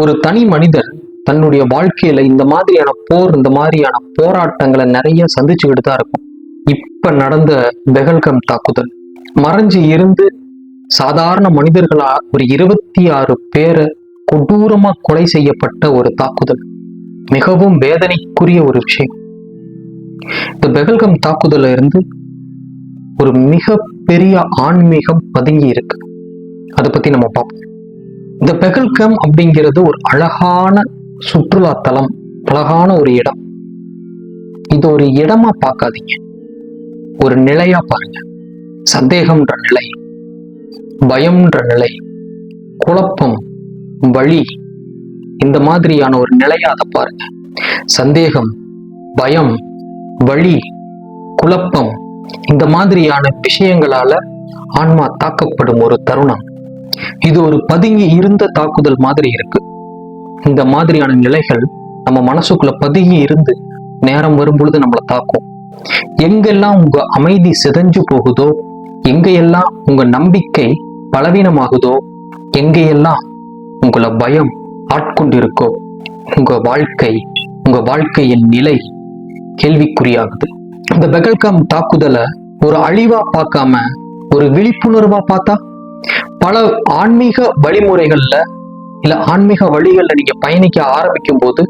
ஒரு தனி மனிதர் தன்னுடைய வாழ்க்கையில இந்த மாதிரியான போர், இந்த மாதிரியான போராட்டங்களை நிறைய சந்திச்சுக்கிட்டு தான் இருக்கும். இப்ப நடந்த பெஹல்கம் தாக்குதல், மறைஞ்சு இருந்து சாதாரண மனிதர்களா ஒரு 26 பேரை கொடூரமா கொலை செய்யப்பட்ட ஒரு தாக்குதல், மிகவும் வேதனைக்குரிய ஒரு விஷயம். இந்த பெஹல்கம் தாக்குதல இருந்து ஒரு மிக பெரிய ஆன்மீகம் பதுங்கி இருக்கு. அதை பத்தி நம்ம பார்ப்போம். இந்த பெஹல்கம் அப்படிங்கிறது ஒரு அழகான சுற்றுலா தலம், அழகான ஒரு இடம். இது ஒரு இடமா பார்க்காதீங்க, ஒரு நிலையா பாருங்க. சந்தேகம்ன்ற நிலை, பயம்ன்ற நிலை, குழப்பம், வழி, இந்த மாதிரியான ஒரு நிலையா அதை பாருங்க. சந்தேகம், பயம், வழி, குழப்பம், இந்த மாதிரியான விஷயங்களால ஆன்மா தாக்கப்படும் ஒரு தருணம். இது ஒரு பதுங்கி இருந்த தாக்குதல் மாதிரி இருக்கு. இந்த மாதிரியான நிலைகள் நம்ம மனசுக்குள்ள பதுங்கி இருந்து நேரம் வரும் பொழுது நம்மளை தாக்கும். எங்கெல்லாம் உங்க அமைதி சிதைஞ்சு போகுதோ, எங்கெல்லாம் உங்க நம்பிக்கை பலவீனமாகுதோ, எங்கெல்லாம் உங்களை பயம் ஆட்கொண்டிருக்கோ, உங்க வாழ்க்கையின் நிலை கேள்விக்குறியாகுது. இந்த பெஹல்கம் தாக்குதலை ஒரு அழிவா பார்க்காம ஒரு விழிப்புணர்வா பார்த்தா, பல ஆன்மீக வழிமுறைகள்ல இல்ல ஆன்மீக வழிகள்ல நீங்க பயணிக்க ஆரம்பிக்கும் போது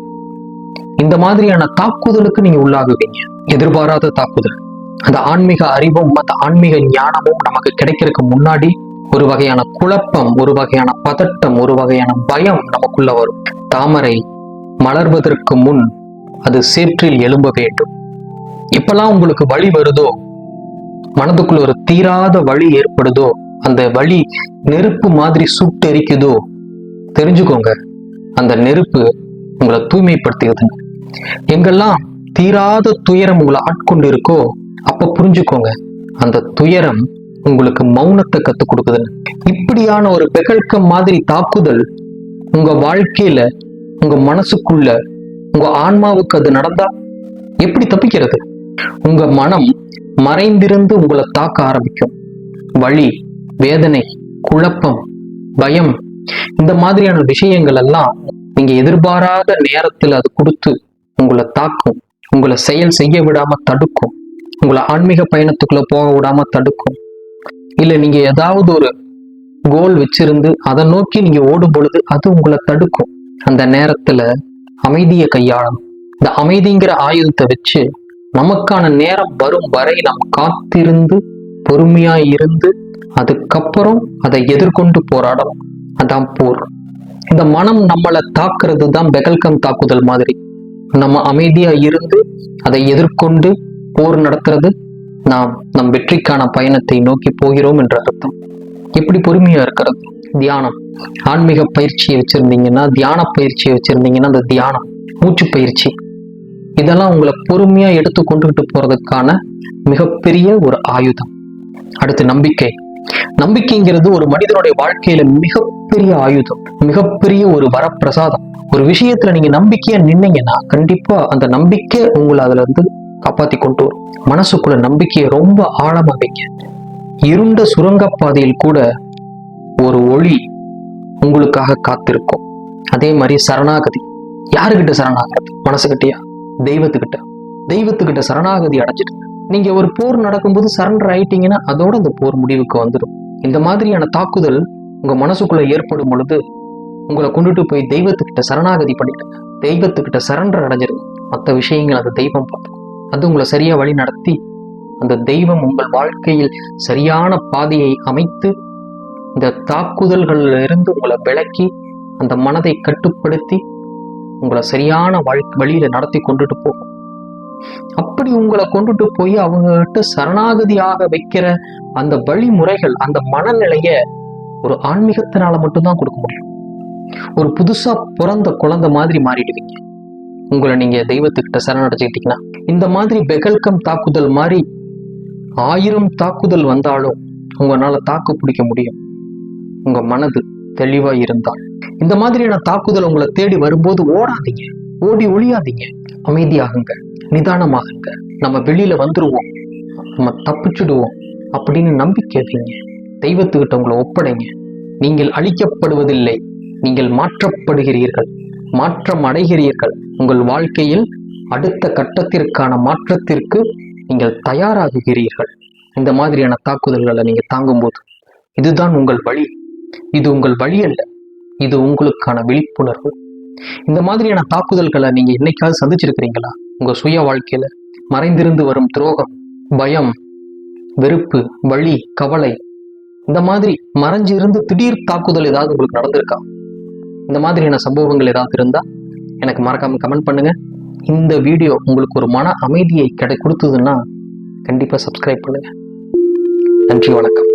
இந்த மாதிரியான தாக்குதலுக்கு நீங்க உள்ளாகுவீங்க. எதிர்பாராத தாக்குதல். அந்த ஆன்மீக அறிவும் அந்த ஆன்மீக ஞானமும் நமக்கு கிடைக்கிறதுக்கு முன்னாடி ஒரு வகையான குழப்பம், ஒரு வகையான பதட்டம், ஒரு வகையான பயம் நமக்குள்ள வரும். தாமரை மலர்வதற்கு முன் அது சேற்றில் எழும்ப வேண்டும். இப்பெல்லாம் உங்களுக்கு வழி வருதோ, மனதுக்குள்ள ஒரு தீராத வழி ஏற்படுதோ, அந்த வழி நெருப்பு மாதிரி சுட்டெரிக்குதோ, தெரிஞ்சுக்கோங்க, அந்த நெருப்பு உங்களை தூய்மைப்படுத்துகிறது. எங்கெல்லாம் தீராத துயரம் உங்களை ஆட்கொண்டு இருக்கோ, அப்ப புரிஞ்சுக்கோங்க, அந்த துயரம் உங்களுக்கு மௌனத்தை கத்துக் கொடுக்குதுன்னு. இப்படியான ஒரு பெஹல்கம் மாதிரி தாக்குதல் உங்க வாழ்க்கையில, உங்க மனசுக்குள்ள, உங்க ஆன்மாவுக்கு அது நடந்தா எப்படி தப்பிக்கிறது? உங்க மனம் மறைந்திருந்து உங்களை தாக்க ஆரம்பிக்கும். வலி, வேதனை, குழப்பம், பயம், இந்த மாதிரியான விஷயங்கள் எல்லாம் நீங்க எதிர்பாராத நேரத்தில் அது கொடுத்து உங்களை தாக்கும். உங்களை செயல் செய்ய விடாம தடுக்கும். உங்களை ஆன்மீக பயணத்துக்குள்ள போக விடாம தடுக்கும். இல்ல நீங்க ஏதாவது ஒரு கோல் வச்சிருந்து அதை நோக்கி நீங்க ஓடும் பொழுது அது உங்களை தடுக்கும். அந்த நேரத்துல அமைதியை கையாளணும். இந்த அமைதிங்கிற ஆயுதத்தை வச்சு நமக்கான நேரம் வரும் வரை நாம் காத்திருந்து பொறுமையா இருந்து அதுக்கப்புறம் அதை எதிர்கொண்டு போராடணும். அதான் போர். இந்த மனம் நம்மளை தாக்குறது தான் பெஹல்கம் தாக்குதல் மாதிரி. நம்ம அமைதியா இருந்து அதை எதிர்கொண்டு போர் நடத்துறது நாம் நம் வெற்றிக்கான பயணத்தை நோக்கி போகிறோம் என்ற அர்த்தம். எப்படி பொறுமையா இருக்கிறது? தியானம், ஆன்மீக பயிற்சியை வச்சிருந்தீங்கன்னா, தியான பயிற்சியை வச்சிருந்தீங்கன்னா, அந்த தியானம், மூச்சு பயிற்சி, இதெல்லாம் உங்களை பொறுமையா எடுத்து கொண்டுகிட்டு போறதுக்கான மிகப்பெரிய ஒரு ஆயுதம். அடுத்து நம்பிக்கை. நம்பிக்கைங்கிறது ஒரு மனிதனுடைய வாழ்க்கையில மிகப்பெரிய ஆயுதம், மிகப்பெரிய ஒரு வரப்பிரசாதம். ஒரு விஷயத்துல நீங்க நம்பிக்கையா நின்னீங்கன்னா கண்டிப்பா அந்த நம்பிக்கை உங்களை அதுல இருந்து காப்பாத்தி கொண்டு வரும். மனசுக்குள்ள நம்பிக்கையை ரொம்ப ஆழமா வைங்க. இருண்ட சுரங்கப்பாதையில் கூட ஒரு ஒளி உங்களுக்காக காத்திருக்கும். அதே மாதிரி சரணாகதி. யாருக்கிட்ட சரணாகிறது? மனசுகிட்டயா? தெய்வத்துக்கிட்ட சரணாகதி அடைஞ்சிட்டு நீங்க ஒரு போர் நடக்கும்போது சரண்டர் ஆயிட்டீங்கன்னா அதோட அந்த போர் முடிவுக்கு வந்துடும். இந்த மாதிரியான தாக்குதல் உங்க மனசுக்குள்ள ஏற்படும் பொழுது உங்களை கொண்டுட்டு போய் தெய்வத்துக்கிட்ட சரணாகதி பண்ணிடுங்க. தெய்வத்துக்கிட்ட சரண்டர் அடைஞ்சிருங்க. மற்ற விஷயங்கள் அந்த தெய்வம் பார்த்துக்கும். அது உங்களை சரியா வழி நடத்தி அந்த தெய்வம் உங்கள் வாழ்க்கையில் சரியான பாதையை அமைத்து இந்த தாக்குதல்கள்ல இருந்து உங்களை விலக்கி அந்த மனதை கட்டுப்படுத்தி உங்களை சரியான வழியில நடத்தி கொண்டுட்டு போகும். அப்படி உங்களை கொண்டுட்டு போய் அவங்க கிட்ட சரணாகதியாக வைக்கிற அந்த வழிமுறைகள், அந்த மனநிலைய ஒரு ஆன்மீகத்தினால மட்டும்தான் கொடுக்க முடியும். ஒரு புதுசா பிறந்த குழந்தை மாதிரி மாறிடுவீங்க உங்களை நீங்க தெய்வத்துக்கிட்ட சரணடைஞ்சுக்கிட்டீங்கன்னா. இந்த மாதிரி பெஹல்கம் தாக்குதல் மாதிரி 1000 தாக்குதல் வந்தாலும் உங்களால தாக்கு பிடிக்க முடியும், உங்க மனது தெளிவா இருந்தால். இந்த மாதிரியான தாக்குதல் உங்களை தேடி வரும்போது ஓடாதீங்க, ஓடி ஒளியாதீங்க, அமைதியாகுங்க, நிதானமாகுங்க. நம்ம வெளியில வந்துருவோம், நம்ம தப்பிச்சுடுவோம் அப்படின்னு நம்பிக்கை வைங்க. தெய்வத்துக்கிட்ட உங்களை ஒப்படைங்க. நீங்கள் அழிக்கப்படுவதில்லை, நீங்கள் மாற்றப்படுகிறீர்கள், மாற்றம் அடைகிறீர்கள். உங்கள் வாழ்க்கையில் அடுத்த கட்டத்திற்கான மாற்றத்திற்கு நீங்கள் தயாராகுகிறீர்கள். இந்த மாதிரியான தாக்குதல்களை நீங்க தாங்கும்போது இதுதான் உங்கள் வழி. இது உங்கள் வழி அல்ல, இது உங்களுக்கான விழிப்புணர்வு. இந்த மாதிரியான தாக்குதல்களை நீங்க என்னைக்காவது சந்திச்சிருக்கிறீங்களா? உங்க சுய வாழ்க்கையில மறைந்திருந்து வரும் துரோகம், பயம், வெறுப்பு, வலி, கவலை, இந்த மாதிரி மறைஞ்சிருந்து திடீர் தாக்குதல் ஏதாவது உங்களுக்கு நடந்திருக்கா? இந்த மாதிரியான சம்பவங்கள் ஏதாவது இருந்தா எனக்கு மறக்காம கமெண்ட் பண்ணுங்க. இந்த வீடியோ உங்களுக்கு ஒரு மன அமைதியை கொடுத்ததுன்னா கண்டிப்பா சப்ஸ்கிரைப் பண்ணுங்க. நன்றி, வணக்கம்.